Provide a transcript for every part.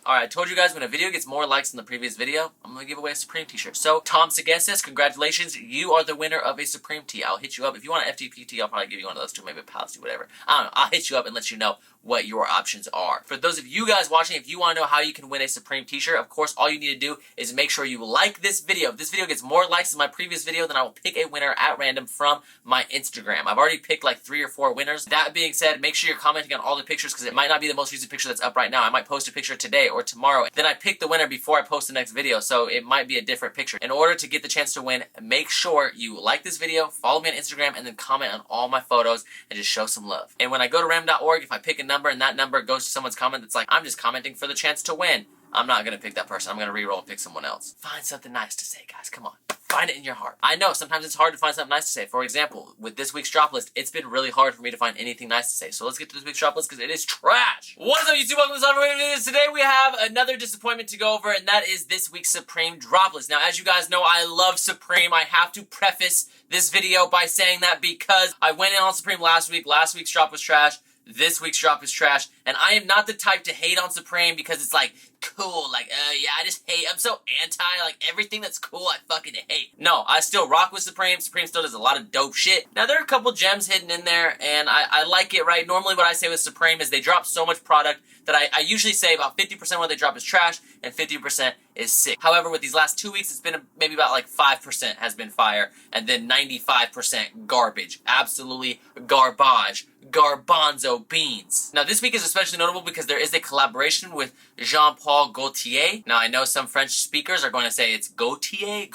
Alright, I told you guys when a video gets more likes than the previous video, I'm going to give away a Supreme t-shirt. So, Tom Segensis, congratulations. You are the winner of a Supreme tee. I'll hit you up. If you want an FTP tee, I'll probably give you one of those too. Maybe a Palace tee, whatever. I don't know. I'll hit you up and let you know what your options are. For those of you guys watching, if you want to know how you can win a Supreme t-shirt, of course, all you need to do is make sure you like this video. If this video gets more likes than my previous video, then I will pick a winner at random from my Instagram. I've already picked like 3 or 4 winners. That being said, make sure you're commenting on all the pictures because it might not be the most recent picture that's up right now. I might post a picture today or tomorrow. Then I pick the winner before I post the next video, so it might be a different picture. In order to get the chance to win, make sure you like this video, follow me on Instagram, and then comment on all my photos and just show some love. And when I go to random.org, if I pick a number and that number goes to someone's comment that's like, I'm just commenting for the chance to win, I'm not going to pick that person. I'm going to re-roll and pick someone else. Find something nice to say, guys. Come on. Find it in your heart. I know sometimes it's hard to find something nice to say. For example, with this week's drop list, it's been really hard for me to find anything nice to say. So let's get to this week's drop list because it is trash. What is up, YouTube? Welcome to this other video. Today we have another disappointment to go over, and that is this week's Supreme drop list. Now, as you guys know, I love Supreme. I have to preface this video by saying that because I went in on Supreme last week. Last week's drop was trash. This week's drop is trash, and I am not the type to hate on Supreme because it's like, cool, like, yeah, I just hate, I'm so anti, like, everything that's cool, I fucking hate. No, I still rock with Supreme. Supreme still does a lot of dope shit. Now, there are a couple gems hidden in there, and I like it, right? Normally what I say with Supreme is they drop so much product that I usually say about 50% of what they drop is trash, and 50% is sick. However, with these last 2 weeks, it's been maybe about like 5% has been fire, and then 95% garbage. Absolutely garbage. Garbanzo beans. Now, this week is especially notable because there is a collaboration with Jean Paul Gaultier. Now, I know some French speakers are going to say it's Gaultier.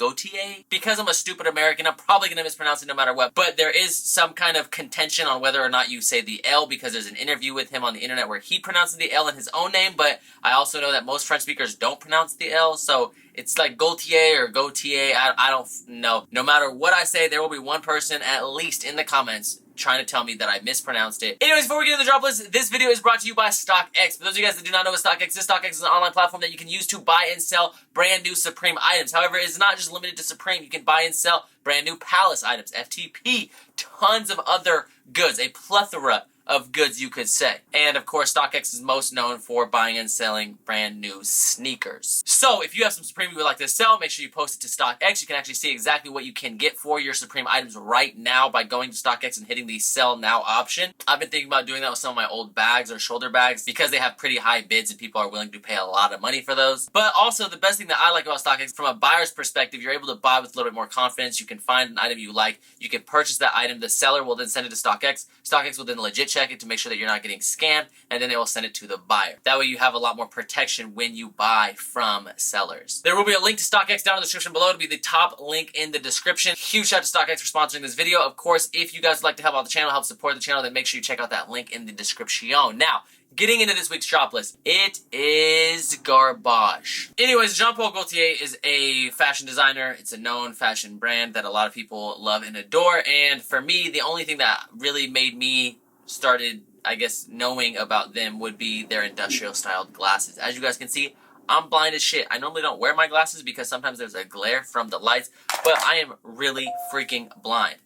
Because I'm a stupid American, I'm probably going to mispronounce it no matter what, but there is some kind of contention on whether or not you say the L because there's an interview with him on the internet where he pronounces the L in his own name, but I also know that most French speakers don't pronounce the L, so it's like Gaultier or Gaultier, I don't know. No matter what I say, there will be one person at least in the comments trying to tell me that I mispronounced it. Anyways, before we get into the drop list, this video is brought to you by StockX. For those of you guys that do not know what StockX is, StockX is an online platform that you can use to buy and sell brand new Supreme items. However, it's not just limited to Supreme. You can buy and sell brand new Palace items, FTP, tons of other goods, a plethora of goods, you could say. And of course, StockX is most known for buying and selling brand new sneakers. So if you have some Supreme you would like to sell, make sure you post it to StockX. You can actually see exactly what you can get for your Supreme items right now by going to StockX and hitting the sell now option. I've been thinking about doing that with some of my old bags or shoulder bags because they have pretty high bids and people are willing to pay a lot of money for those. But also, the best thing that I like about StockX, from a buyer's perspective, you're able to buy with a little bit more confidence. You can find an item you like. You can purchase that item. The seller will then send it to StockX. StockX will then legit check it to make sure that you're not getting scammed, and then they will send it to the buyer. That way you have a lot more protection when you buy from sellers. There will be a link to StockX down in the description below. It'll be the top link in the description. Huge shout out to StockX for sponsoring this video. Of course, if you guys would like to help out the channel, help support the channel, then make sure you check out that link in the description. Now, getting into this week's drop list, it is garbage. Anyways, Jean Paul Gaultier is a fashion designer. It's a known fashion brand that a lot of people love and adore, and for me, the only thing that really made me started, I guess, knowing about them would be their industrial styled glasses. As you guys can see, I'm blind as shit. I normally don't wear my glasses because sometimes there's a glare from the lights, but I am really freaking blind.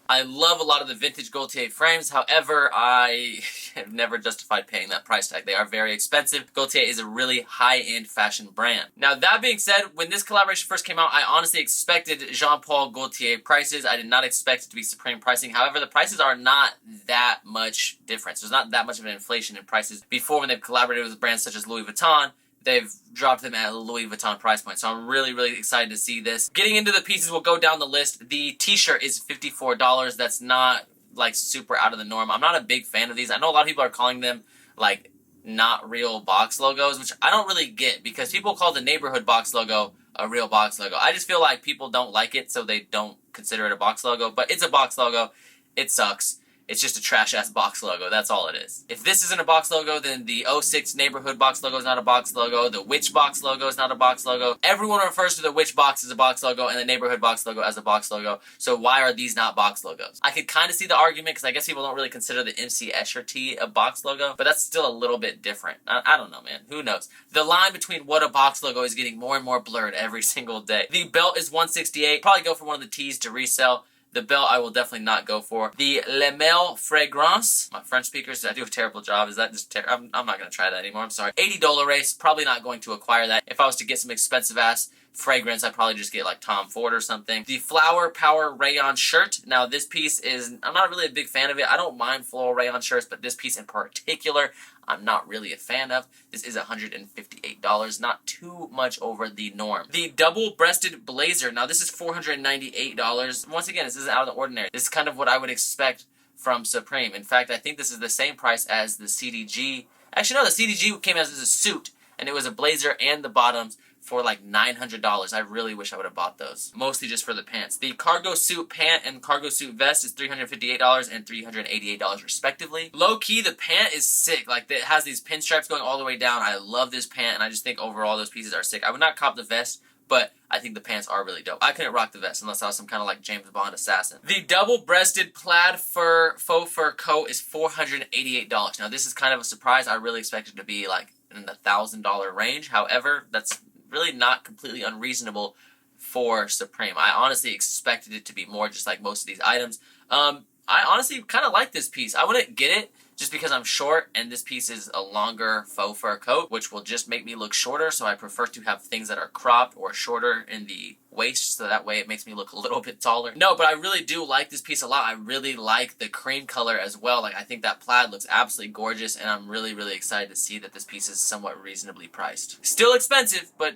I love a lot of the vintage Gaultier frames. However, I have never justified paying that price tag. They are very expensive. Gaultier is a really high-end fashion brand. Now, that being said, when this collaboration first came out, I honestly expected Jean Paul Gaultier prices. I did not expect it to be Supreme pricing. However, the prices are not that much difference. There's not that much of an inflation in prices. Before, when they've collaborated with brands such as Louis Vuitton, they've dropped them at a Louis Vuitton price point. So I'm really, really excited to see this. Getting into the pieces, we'll go down the list. The t-shirt is $54. That's not, like, super out of the norm. I'm not a big fan of these. I know a lot of people are calling them, like, not real box logos, which I don't really get because people call the neighborhood box logo a real box logo. I just feel like people don't like it, so they don't consider it a box logo. But it's a box logo. It sucks. It's just a trash-ass box logo. That's all it is. If this isn't a box logo, then the 06 neighborhood box logo is not a box logo. The Witch box logo is not a box logo. Everyone refers to the Witch box as a box logo and the neighborhood box logo as a box logo. So why are these not box logos? I could kind of see the argument because I guess people don't really consider the MC Escher tee a box logo, but that's still a little bit different. I don't know, man. Who knows? The line between what a box logo is getting more and more blurred every single day. The belt is $168. Probably go for one of the tees to resell. The belt I will definitely not go for. The Le Male Fragrance. My French speakers, I do a terrible job. Is that just I'm not going to try that anymore. I'm sorry. $80 race. Probably not going to acquire that. If I was to get some expensive ass fragrance, I'd probably just get like Tom Ford or something. The Flower Power Rayon shirt. Now this piece is, I'm not really a big fan of it. I don't mind floral rayon shirts, but this piece in particular, I'm not really a fan of. This is $158, not too much over the norm. The double-breasted blazer. Now this is $498. Once again, this isn't out of the ordinary. This is kind of what I would expect from Supreme. In fact, I think this is the same price as the CDG. Actually, no, the CDG came as a suit, and it was a blazer and the bottoms for like $900. I really wish I would have bought those. Mostly just for the pants. The cargo suit pant and cargo suit vest is $358 and $388 respectively. Low key, the pant is sick. Like, it has these pinstripes going all the way down. I love this pant, and I just think overall those pieces are sick. I would not cop the vest, but I think the pants are really dope. I couldn't rock the vest unless I was some kind of like James Bond assassin. The double-breasted plaid faux fur coat is $488. Now this is kind of a surprise. I really expected it to be like in the $1,000 range. However, that's really not completely unreasonable for Supreme. I honestly expected it to be more, just like most of these items. I honestly kind of like this piece. I wouldn't get it just because I'm short, and this piece is a longer faux fur coat, which will just make me look shorter, so I prefer to have things that are cropped or shorter in the waist, so that way it makes me look a little bit taller. No, but I really do like this piece a lot. I really like the cream color as well. Like, I think that plaid looks absolutely gorgeous, and I'm really, really excited to see that this piece is somewhat reasonably priced. Still expensive, but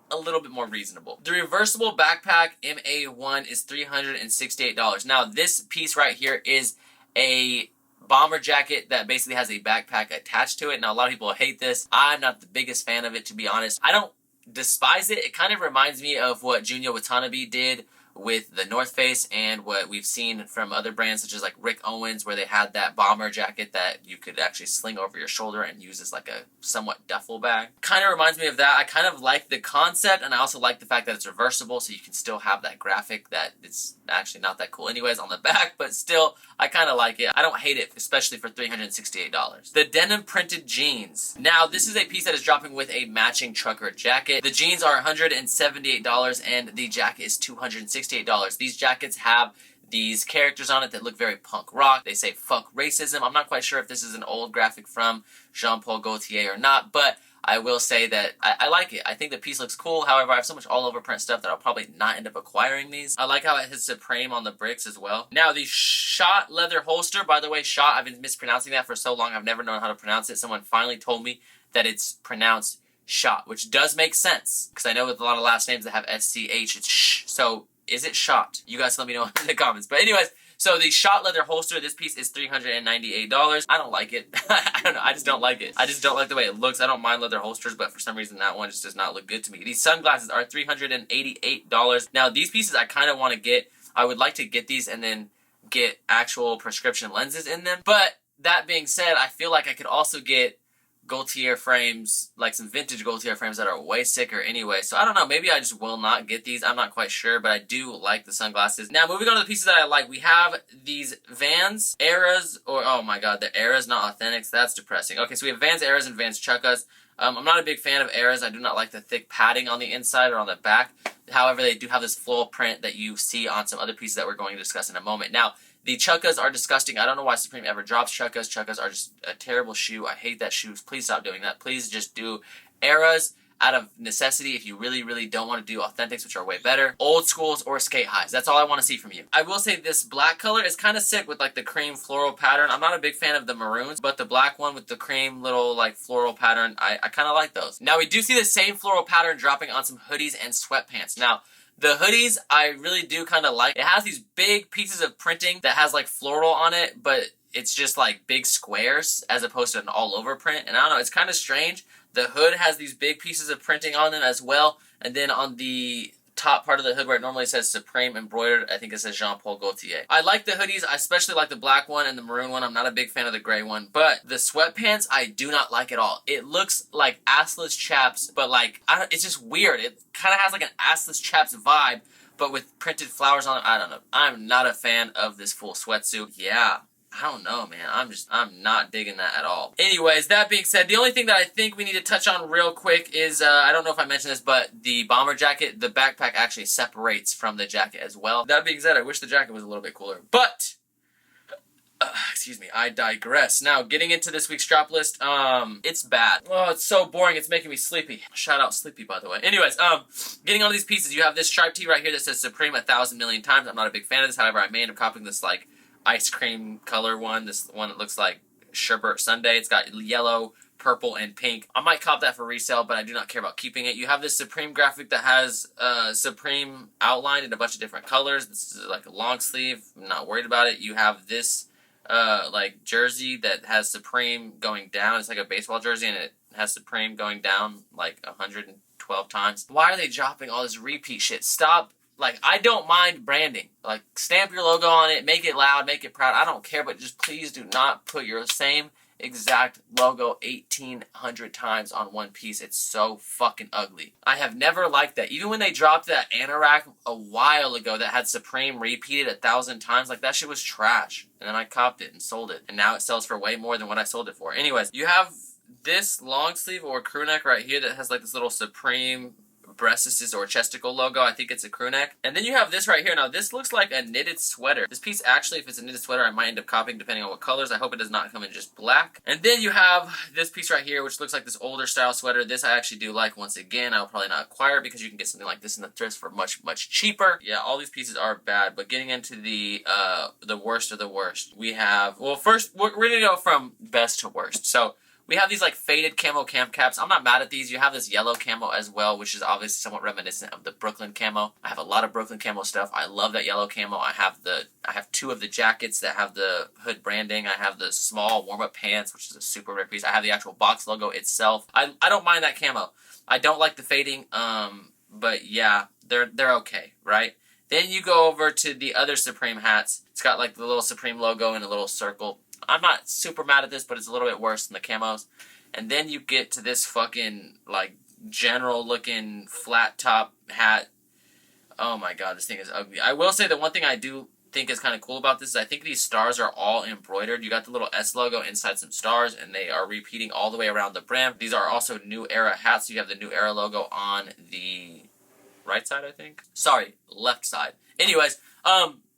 a little bit more reasonable. The reversible backpack MA1 is $368. Now, this piece right here is a bomber jacket that basically has a backpack attached to it. Now, a lot of people hate this. I'm not the biggest fan of it, to be honest. I don't despise it. It kind of reminds me of what Junya Watanabe did with the North Face and what we've seen from other brands such as like Rick Owens, where they had that bomber jacket that you could actually sling over your shoulder and use as like a somewhat duffel bag. Kind of reminds me of that. I kind of like the concept, and I also like the fact that it's reversible, so you can still have that graphic that it's actually not that cool anyways on the back, but still, I kind of like it. I don't hate it, especially for $368. The denim printed jeans. Now, this is a piece that is dropping with a matching trucker jacket. The jeans are $178 and the jacket is $268. These jackets have these characters on it that look very punk rock. They say fuck racism. I'm not quite sure if this is an old graphic from Jean Paul Gaultier or not, but I will say that I like it. I think the piece looks cool. However, I have so much all over print stuff that I'll probably not end up acquiring these. I like how it has Supreme on the bricks as well. Now, the Shot leather holster. By the way, Shot, I've been mispronouncing that for so long. I've never known how to pronounce it. Someone finally told me that it's pronounced Shot, which does make sense, because I know with a lot of last names that have SCH, it's sh. So, is it Shot? You guys let me know in the comments. But anyways, so the Shot leather holster, this piece is $398. I don't like it. I don't know. I just don't like it. I just don't like the way it looks. I don't mind leather holsters, but for some reason that one just does not look good to me. These sunglasses are $388. Now, these pieces I kind of want to get. I would like to get these and then get actual prescription lenses in them. But that being said, I feel like I could also get Gaultier frames, like some vintage Gaultier frames that are way sicker anyway. So I don't know, maybe I just will not get these. I'm not quite sure, but I do like the sunglasses. Now, moving on to the pieces that I like, we have these Vans Eras, or oh my god, the Eras, not Authentics. That's depressing. Okay, so we have Vans Eras and Vans Chukkas. I'm not a big fan of Eras. I do not like the thick padding on the inside or on the back. However, they do have this floral print that you see on some other pieces that we're going to discuss in a moment. Now, the Chukkas are disgusting. I don't know why Supreme ever drops Chukkas. Chukkas are just a terrible shoe. I hate that shoe. Please stop doing that. Please just do Eras out of necessity if you really, really don't want to do Authentics, which are way better. Old Schools or Skate Highs. That's all I want to see from you. I will say this black color is kind of sick with like the cream floral pattern. I'm not a big fan of the maroons, but the black one with the cream little like floral pattern, I kind of like those. Now, we do see the same floral pattern dropping on some hoodies and sweatpants. Now, the hoodies, I really do kind of like. It has these big pieces of printing that has like floral on it, but it's just like big squares as opposed to an all-over print. And I don't know, it's kind of strange. The hood has these big pieces of printing on them as well. And then on the top part of the hood where it normally says Supreme embroidered, I think it says Jean Paul Gaultier. I like the hoodies. I especially like the black one and the maroon one. I'm not a big fan of the gray one. But the sweatpants, I do not like at all. It looks like assless chaps, but like, it's just weird. It kind of has like an assless chaps vibe, but with printed flowers on it. I don't know. I'm not a fan of this full sweatsuit. Yeah. I don't know, man. I'm not digging that at all. Anyways, that being said, the only thing that I think we need to touch on real quick is, I don't know if I mentioned this, but the bomber jacket, the backpack actually separates from the jacket as well. That being said, I wish the jacket was a little bit cooler, but excuse me, I digress. Now, getting into this week's drop list, it's bad. Oh, it's so boring, it's making me sleepy. Shout out Sleepy, by the way. Anyways, getting on these pieces, you have this striped tee right here that says Supreme 1,000 million times. I'm not a big fan of this, however, I may end up copying this, like, ice cream color one. This one that looks like sherbet sundae. It's got yellow, purple, and pink. I might cop that for resale, but I do not care about keeping it. You have this Supreme graphic that has Supreme outlined in a bunch of different colors. This is like a long sleeve. I'm not worried about it. You have this like jersey that has Supreme going down. It's like a baseball jersey, and it has Supreme going down like 112 times. Why are they dropping all this repeat shit? Stop. Like, I don't mind branding. Like, stamp your logo on it, make it loud, make it proud. I don't care, but just please do not put your same exact logo 1,800 times on one piece. It's so fucking ugly. I have never liked that. Even when they dropped that anorak a while ago that had Supreme repeated 1,000 times, like, that shit was trash. And then I copped it and sold it. And now it sells for way more than what I sold it for. Anyways, you have this long sleeve or crew neck right here that has like this little Supreme breastises or chesticle logo. I think it's a crew neck. And then you have this right here. Now, this looks like a knitted sweater. This piece, actually, if it's a knitted sweater, I might end up copying depending on what colors. I hope it does not come in just black. And then you have this piece right here, which looks like this older style sweater. This I actually do like. Once again, I'll probably not acquire it because you can get something like this in the thrift for much, much cheaper. Yeah, all these pieces are bad. But getting into the worst of the worst, we have, well, first, we're going to go from best to worst. So, we have these like faded camo camp caps. I'm not mad at these. You have this yellow camo as well, which is obviously somewhat reminiscent of the Brooklyn camo. I have a lot of Brooklyn camo stuff. I love that yellow camo. I have two of the jackets that have the hood branding. I have the small warm-up pants, which is a super rare piece. I have the actual box logo itself. I don't mind that camo. I don't like the fading, but yeah, they're okay, right? Then you go over to the other Supreme hats. It's got like the little Supreme logo in a little circle. I'm not super mad at this, but it's a little bit worse than the camos. And then you get to this fucking, like, general-looking flat-top hat. Oh, my God, this thing is ugly. I will say the one thing I do think is kind of cool about this is I think these stars are all embroidered. You got the little S logo inside some stars, and they are repeating all the way around the brim. These are also New Era hats, so you have the New Era logo on the right side, I think. Sorry, left side. Anyways,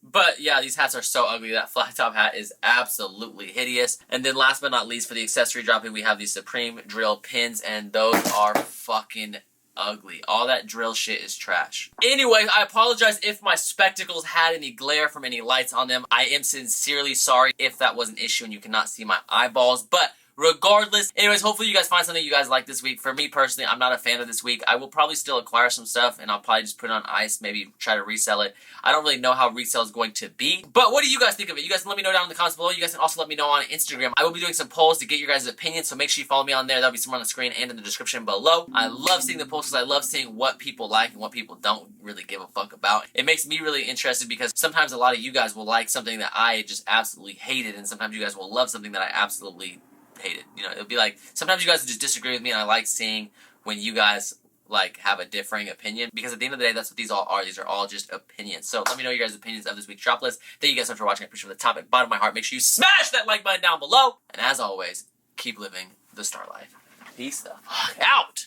but yeah, these hats are so ugly. That flat top hat is absolutely hideous. And then last but not least, for the accessory dropping, we have these Supreme drill pins, and those are fucking ugly. All that drill shit is trash. Anyway, I apologize if my spectacles had any glare from any lights on them. I am sincerely sorry if that was an issue and you cannot see my eyeballs, but regardless, anyways, hopefully you guys find something you guys like this week. For me personally, I'm not a fan of this week. I will probably still acquire some stuff, and I'll probably just put it on ice, maybe try to resell it. I don't really know how resale is going to be, but what do you guys think of it? You guys can let me know down in the comments below. You guys can also let me know on Instagram. I will be doing some polls to get your guys' opinions, so make sure you follow me on there. That'll be somewhere on the screen and in the description below. I love seeing the polls because I love seeing what people like and what people don't really give a fuck about. It makes me really interested because sometimes a lot of you guys will like something that I just absolutely hated, and sometimes you guys will love something that I absolutely hated. You know, it'll be like, sometimes you guys just disagree with me, and I like seeing when you guys, like, have a differing opinion, because at the end of the day, that's what these all are. These are all just opinions. So let me know your guys' opinions of this week's drop list. Thank you guys so much for watching. I appreciate it from the top and bottom of my heart. Make sure you smash that like button down below. And as always, keep living the star life. Peace the fuck out.